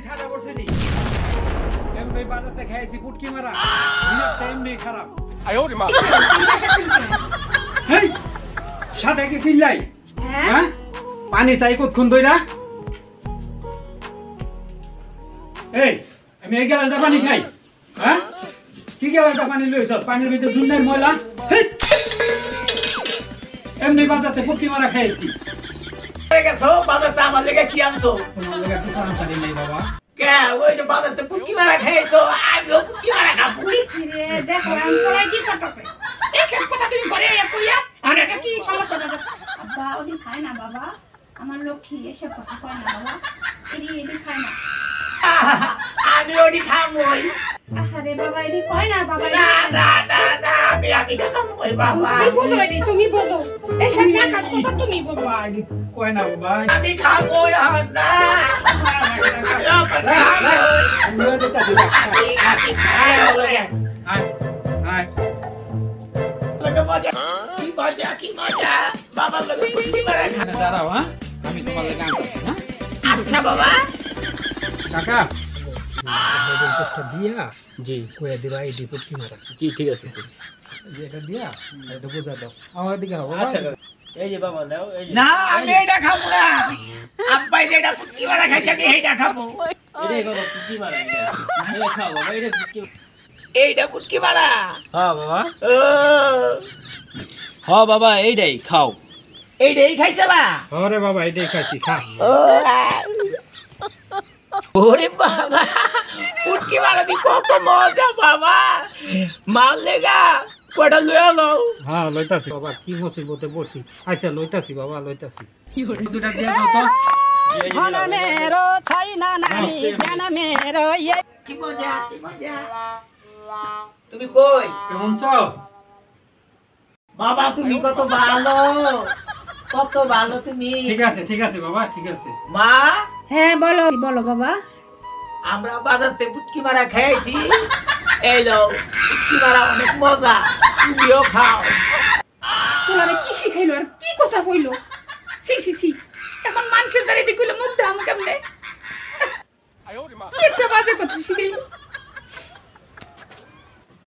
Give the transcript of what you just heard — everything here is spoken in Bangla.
ঠাডা বসে নি এমনি বাজারতে খাইছি পুটকি মারা জিনিসটা এমনি খারাপ হেই সাথে কি চিল্লাই হ্যাঁ পানি চাই কতক্ষণ ধইরা এই আমি এই গ্লাসটা পানি খাই হ্যাঁ কি গ্লাসটা পানি লইছ পানির ভিতরে দুনিয়ার ময়লা হেই এমনি বাজারতে পুটকি মারা খাইছি গেছো বাজারতে আমার লেগে কি আনছো তোমার লাগা কিছু আনসারি নাই বাবা কে ওই যে বাজারতে পুটকি মারা খাইছো আমিও পুটকি মারা খাবো রে দেখো আমি পড়াই কি করতেছে এসব কথা তুমি করে কইয়া আর এটা কি সমস্যা দাদা আব্বা ওদি খায় না বাবা আমার লক্ষ্মী এসব কথা কয় না বাবা এদি খায় না আমি ওটি খামোই আরে বাবা এদি কয় না বাবা না না না না আমি খামোই বাবা তুমি বোঝো এসব না কাজ করতে তুমি বোঝো বাবা আগে কয় না বাবা আমি খামোই আর না আমরা যেটা দিলা আমি খামোই আয় আয় কি মজা বাবা লোকে পুটকি মারা খা দাঁড়াও হ্যাঁ আমি তোমার লাগা আনতেছি হ্যাঁ আচ্ছা বাবা কাকা আপনাদের চেষ্টা দিয়া জি কইয়া দিবা এই ডিপোট কি মারা জি ঠিক আছে এটা দিয়া এটা বুঝা দাও আমার দিকে হবে আচ্ছা এই যে বাবা নাও এই যে না আমি এটা খাবো না আব্বাই যেটা পুটকি মারা খাইছে আমি এইটা খাবো এটাই বাবা পুটকি মারা এটা খাও বাবা এটা পুটকি এইটা পুটকি মারা হ্যাঁ বাবা ও হ্যাঁ বাবা এইটাই খাও এইটাই খাইছলা আরে বাবা এটাই খাইছি খা ওরে বাবা পুটকি মারা দি কত মজা বাবা মাল লেগা কয়টা লয়ে লও হ্যাঁ লইতাছি বাবা কি মুসিবতে পড়ছি আচ্ছা লইতাছি বাবা লইতাছি দুটা দিয়া দাও তো মেরো ছাই না নানি জান মেরো ইয়ে কি মজা তুমি কই কেমন চাও বাবা তুমি কত ভালো তুমি ঠিক আছে বাবা ঠিক আছে মা হ্যাঁ বলো বলো বাবা আমরা বাজারতে পুটকি মারা খাইছি এই লও পুটকি মারা অনেক মজা তুমিও খাও তোমারে কি শিখাইলো আর কি কথা কইলো